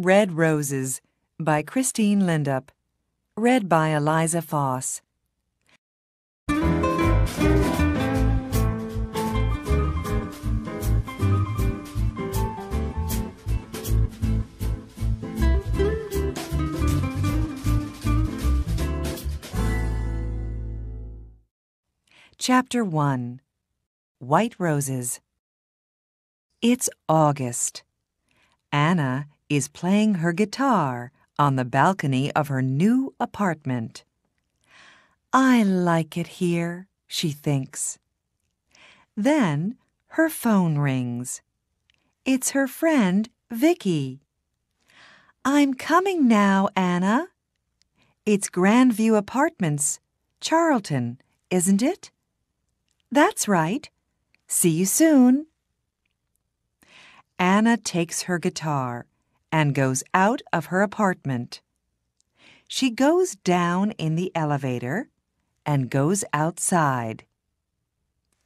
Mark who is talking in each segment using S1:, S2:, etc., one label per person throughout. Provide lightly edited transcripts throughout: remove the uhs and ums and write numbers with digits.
S1: Red Roses by Christine Lindup. Read by Eliza Foss. Chapter 1. White Roses. It's August. Anna is playing her guitar on the balcony of her new apartment. I like it here, she thinks. Then her phone rings. It's her friend, Vicky. I'm coming now, Anna. It's Grandview Apartments, Charlton, isn't it? That's right. See you soon. Anna takes her guitar and goes out of her apartment. She goes down in the elevator and goes outside.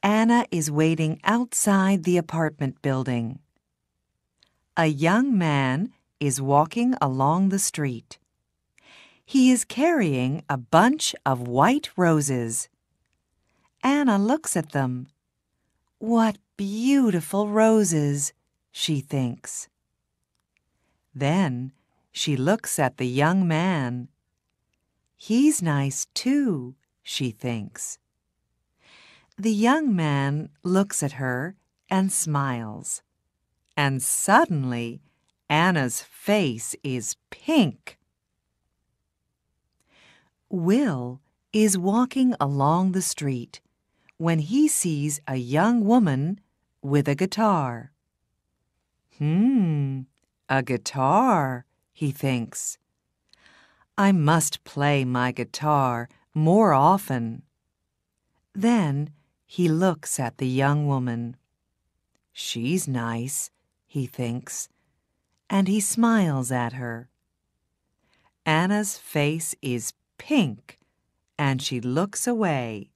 S1: Anna is waiting outside the apartment building. A young man is walking along the street. He is carrying a bunch of white roses. Anna looks at them. What beautiful roses, she thinks. Then she looks at the young man. He's nice too, she thinks. The young man looks at her and smiles. And suddenly, Anna's face is pink. Will is walking along the street when he sees a young woman with a guitar. A guitar, he thinks. I must play my guitar more often. Then he looks at the young woman. She's nice, he thinks, and he smiles at her. Anna's face is pink, and she looks away.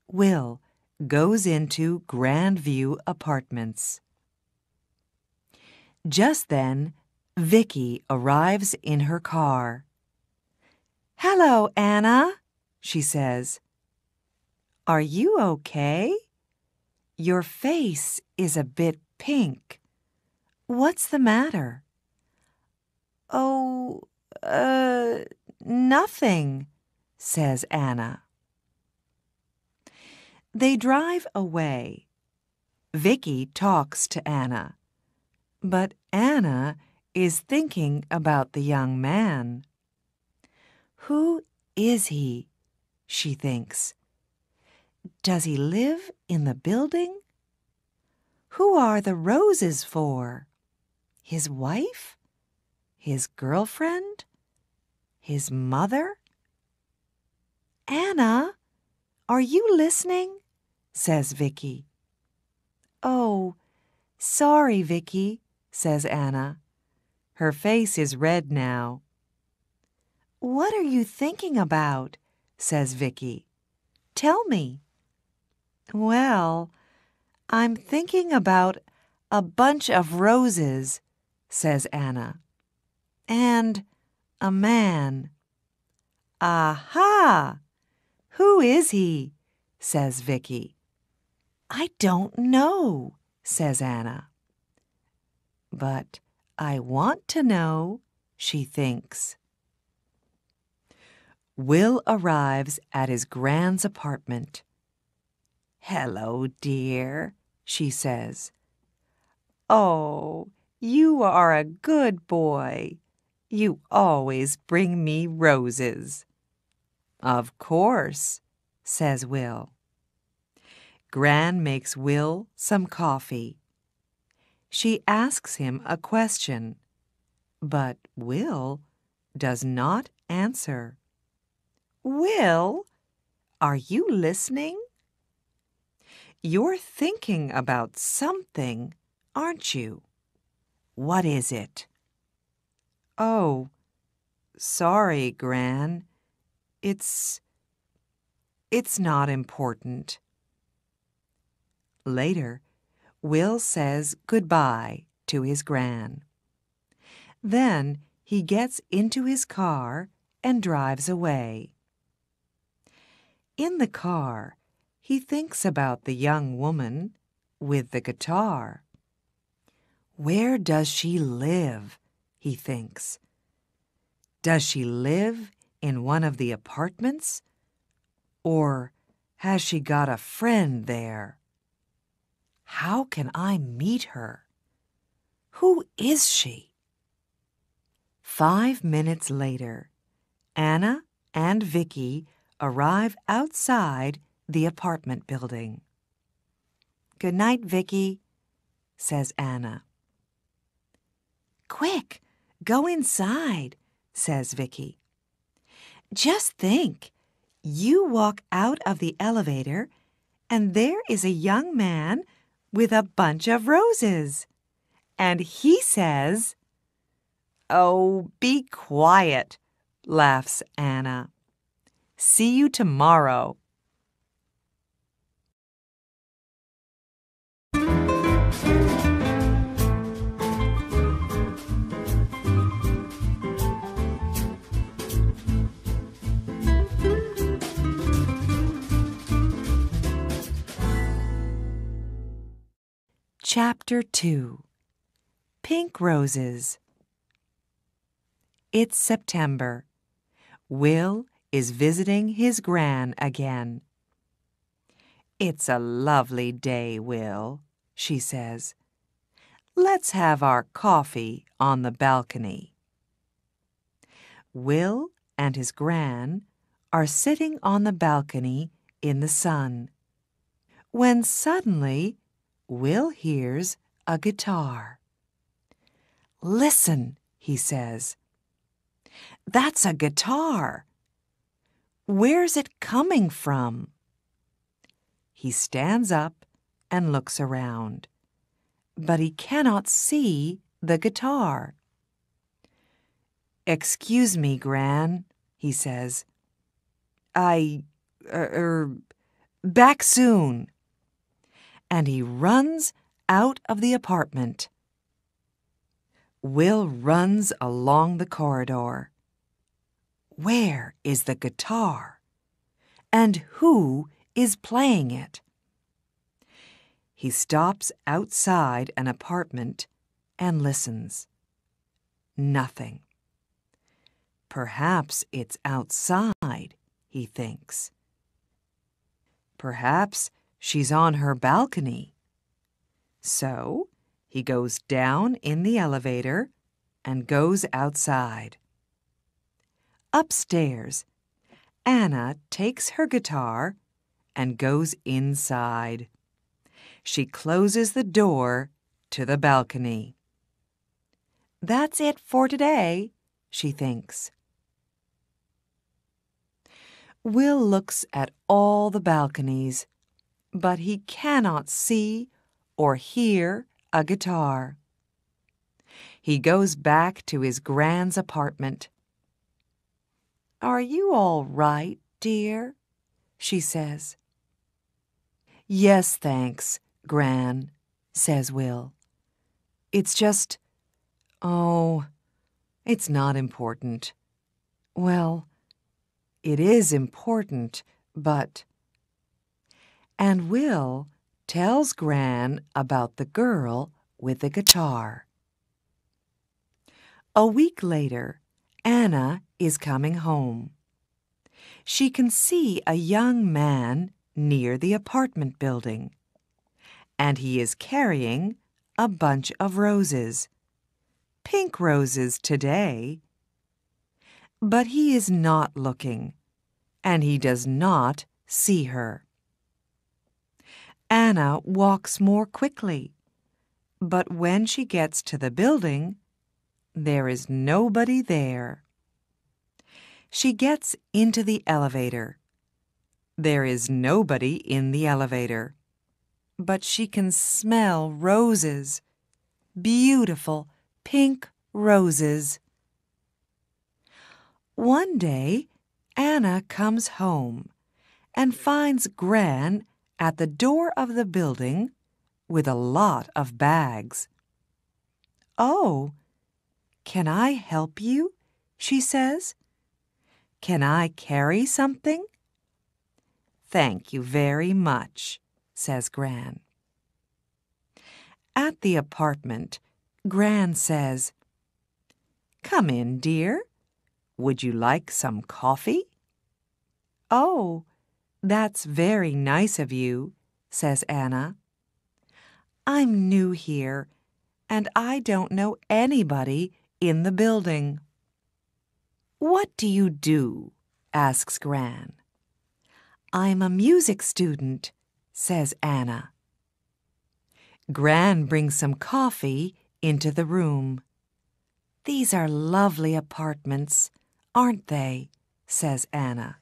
S1: Will goes into Grandview Apartments. Just then, Vicky arrives in her car. Hello, Anna, she says. Are you okay? Your face is a bit pink. What's the matter? Oh, nothing, says Anna. They drive away. Vicky talks to Anna. But Anna is thinking about the young man. Who is he? She thinks. Does he live in the building? Who are the roses for? His wife? His girlfriend? His mother? Anna, are you listening? Says Vicky. Oh, sorry, Vicky, says Anna. Her face is red now. What are you thinking about? Says Vicky. Tell me. Well, I'm thinking about a bunch of roses, says Anna. And a man. Aha! Who is he? Says Vicky. I don't know, says Anna. But I want to know, she thinks. Will arrives at his grand's apartment. Hello, dear, she says. Oh, you are a good boy. You always bring me roses. Of course, says Will. Gran makes Will some coffee. She asks him a question, but Will does not answer. Will, are you listening? You're thinking about something, aren't you? What is it? Oh, sorry, Gran. It's not important. Later, Will says goodbye to his gran. Then he gets into his car and drives away. In the car, he thinks about the young woman with the guitar. Where does she live? He thinks. Does she live in one of the apartments? Or has she got a friend there? How can I meet her? Who is she? 5 minutes later, Anna and Vicky arrive outside the apartment building. "Good night, Vicky," says Anna. "Quick, go inside," says Vicky. "Just think, you walk out of the elevator and there is a young man with a bunch of roses. And he says—" "Oh, be quiet," laughs Anna. "See you tomorrow." Chapter 2. Pink Roses. It's September. Will is visiting his gran again. "It's a lovely day, Will," she says. "Let's have our coffee on the balcony." Will and his gran are sitting on the balcony in the sun, when suddenly Will hears a guitar. "Listen," he says. "That's a guitar. Where's it coming from?" He stands up and looks around, but he cannot see the guitar. "Excuse me, Gran," he says. Back soon." And he runs out of the apartment. Will runs along the corridor. Where is the guitar? And who is playing it? He stops outside an apartment and listens. Nothing. Perhaps it's outside, he thinks. Perhaps she's on her balcony. So he goes down in the elevator and goes outside. Upstairs, Anna takes her guitar and goes inside. She closes the door to the balcony. That's it for today, she thinks. Will looks at all the balconies, but he cannot see or hear a guitar. He goes back to his Gran's apartment. "Are you all right, dear?" she says. "Yes, thanks, Gran," says Will. "It's just, it's not important. Well, it is important, but—" And Will tells Gran about the girl with the guitar. A week later, Anna is coming home. She can see a young man near the apartment building, and he is carrying a bunch of roses. Pink roses today. But he is not looking, and he does not see her. Anna walks more quickly, but when she gets to the building, there is nobody there. She gets into the elevator. There is nobody in the elevator, but she can smell roses, beautiful pink roses. One day, Anna comes home and finds Gran at the door of the building with a lot of bags. "Oh, "Can I help you?" she says. "Can I carry something?" "Thank you very much," says Gran. At the apartment, Gran says, "Come in, dear. Would you like some coffee?" "Oh, that's very nice of you," says Anna. "I'm new here, and I don't know anybody in the building." "What do you do?" asks Gran. "I'm a music student," says Anna. Gran brings some coffee into the room. "These are lovely apartments, aren't they?" says Anna.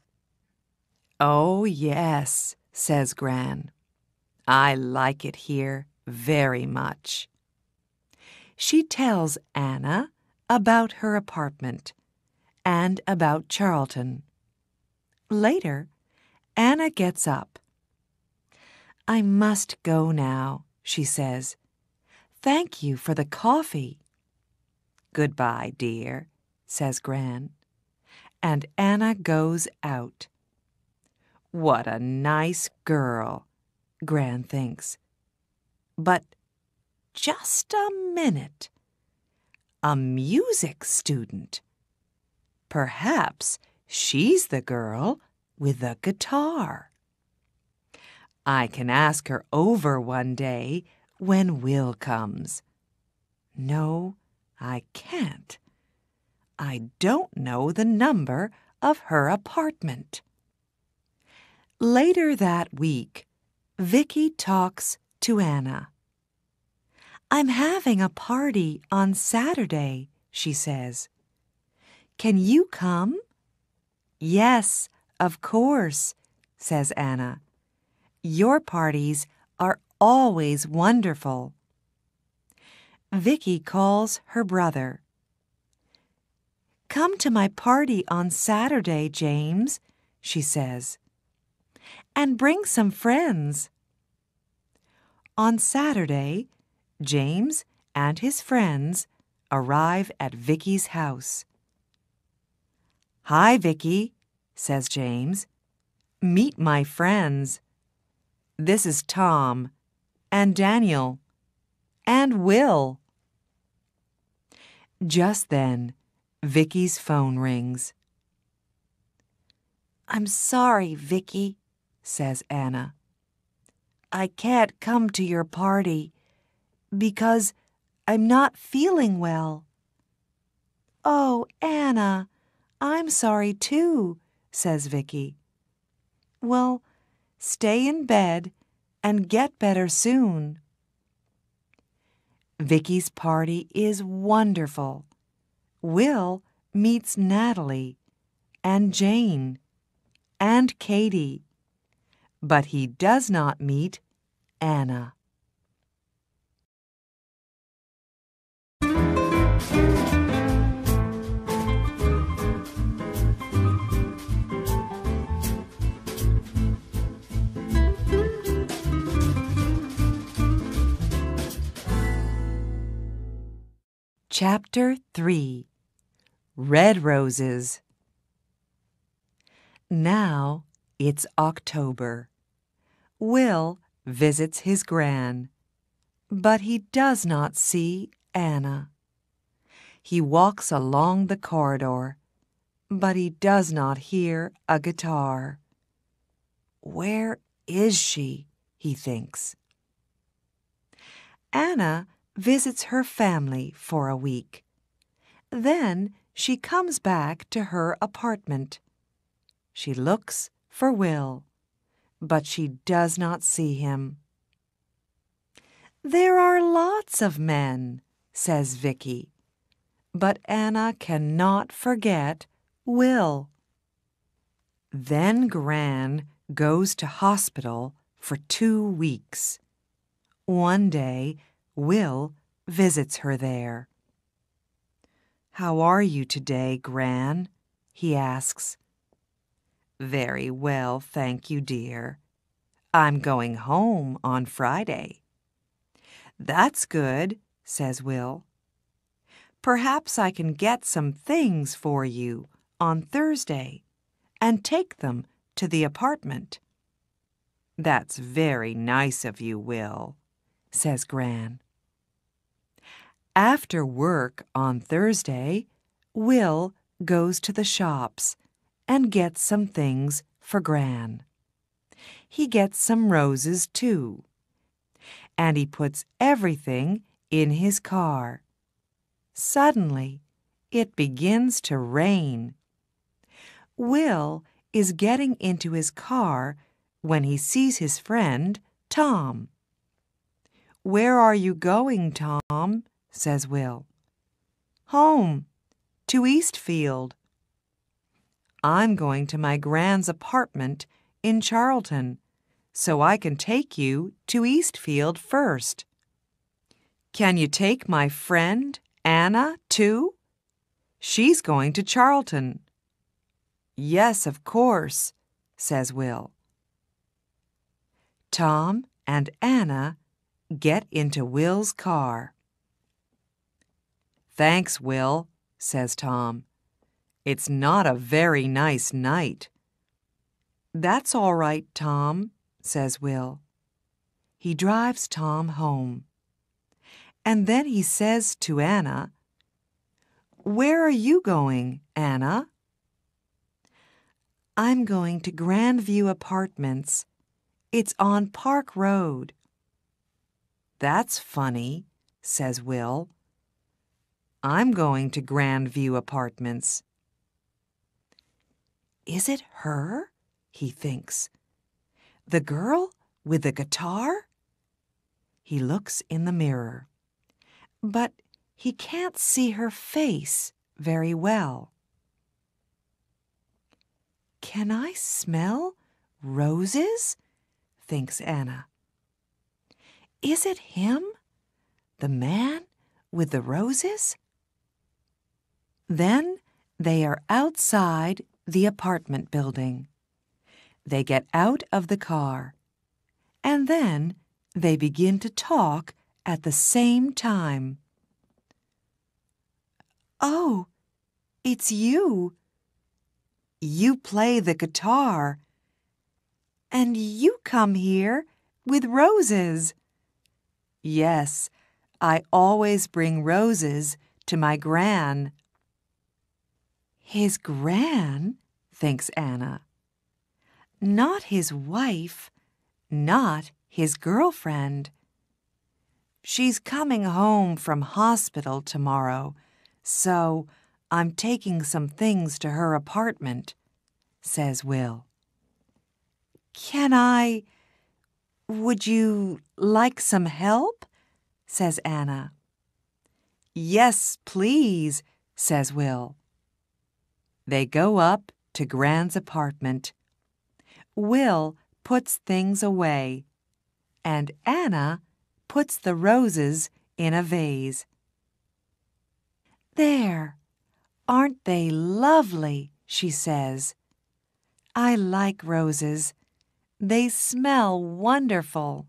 S1: "Oh, yes," says Gran. "I like it here very much." She tells Anna about her apartment and about Charlton. Later, Anna gets up. "I must go now," she says. "Thank you for the coffee." "Goodbye, dear," says Gran. And Anna goes out. What a nice girl, Gran thinks. But just a minute. A music student. Perhaps she's the girl with the guitar. I can ask her over one day when Will comes. No, I can't. I don't know the number of her apartment. Later that week, Vicky talks to Anna. "I'm having a party on Saturday," she says. "Can you come?" "Yes, of course," says Anna. "Your parties are always wonderful." Vicky calls her brother. "Come to my party on Saturday, James," she says. "And bring some friends." On Saturday, James and his friends arrive at Vicky's house. "Hi, Vicky," says James. "Meet my friends. This is Tom, and Daniel, and Will." Just then, Vicky's phone rings. "I'm sorry, Vicky," says Anna. "I can't come to your party because I'm not feeling well." "Oh, Anna, I'm sorry too," says Vicky. "Well, stay in bed and get better soon." Vicky's party is wonderful. Will meets Natalie and Jane and Katie, but he does not meet Anna. Chapter 3. Red Roses. Now it's October. Will visits his gran, but he does not see Anna. He walks along the corridor, but he does not hear a guitar. Where is she? He thinks. Anna visits her family for a week. Then she comes back to her apartment. She looks for Will, but she does not see him. "There are lots of men," says Vicky, but Anna cannot forget Will. Then Gran goes to hospital for 2 weeks. One day, Will visits her there. "How are you today, Gran?" he asks. "Very well, thank you, dear. I'm going home on Friday." "That's good," says Will. Perhaps I can get some things for you on Thursday and take them to the apartment." "That's very nice of you, Will," says Gran. After work on Thursday, Will goes to the shops and gets some things for Gran. He gets some roses, too, and he puts everything in his car. Suddenly, it begins to rain. Will is getting into his car when he sees his friend, Tom. "Where are you going, Tom?" says Will. "Home, to Eastfield." "I'm going to my Gran's apartment in Charlton, so I can take you to Eastfield first." "Can you take my friend, Anna, too? She's going to Charlton." "Yes, of course," says Will. Tom and Anna get into Will's car. "Thanks, Will," says Tom. "It's not a very nice night." "That's all right, Tom," says Will. He drives Tom home. And then he says to Anna, "Where are you going, Anna?" "I'm going to Grandview Apartments. It's on Park Road." "That's funny," says Will. "I'm going to Grandview Apartments." "Is it her?" he thinks. "The girl with the guitar?" He looks in the mirror, but he can't see her face very well. "Can I smell roses?" thinks Anna. "Is it him, the man with the roses?" Then they are outside the apartment building. They get out of the car, and then they begin to talk at the same time. "Oh, it's you. You play the guitar, and you come here with roses." "Yes, I always bring roses to my Gran." "His Gran?" thinks Anna. "Not his wife, not his girlfriend. She's coming home from hospital tomorrow, so I'm taking some things to her apartment," says Will. Would you like some help?" says Anna. "Yes, please," says Will. They go up to Gran's apartment. Will puts things away, and Anna puts the roses in a vase. "There, aren't they lovely?" she says. "I like roses. They smell wonderful."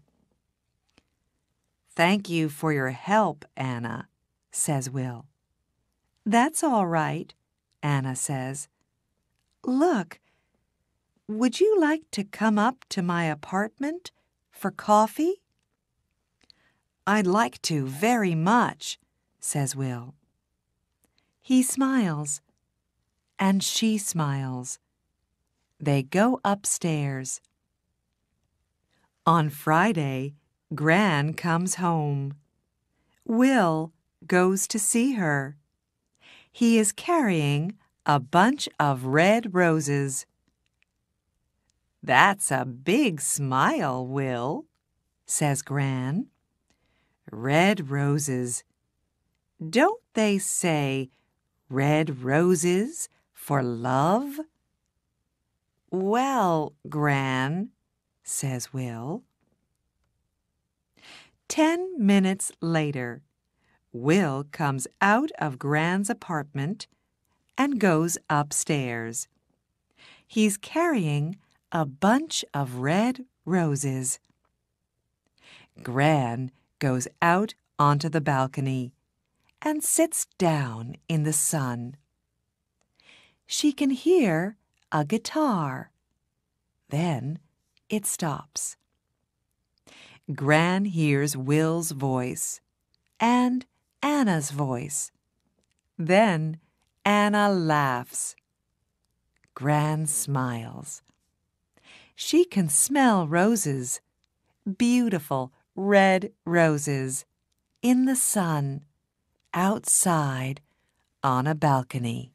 S1: "Thank you for your help, Anna," says Will. "That's all right," Anna says. "Look, would you like to come up to my apartment for coffee?" "I'd like to very much," says Will. He smiles, and she smiles. They go upstairs. On Friday, Gran comes home. Will goes to see her. He is carrying a bunch of red roses. "That's a big smile, Will," says Gran. "Red roses. Don't they say red roses for love?" "Well, Gran," says Will. 10 minutes later, Will comes out of Gran's apartment and goes upstairs. He's carrying a bunch of red roses. Gran goes out onto the balcony, and sits down in the sun. She can hear a guitar. Then it stops. Gran hears Will's voice and Anna's voice. Then Anna laughs. Gran smiles. She can smell roses, beautiful red roses, in the sun, outside on a balcony.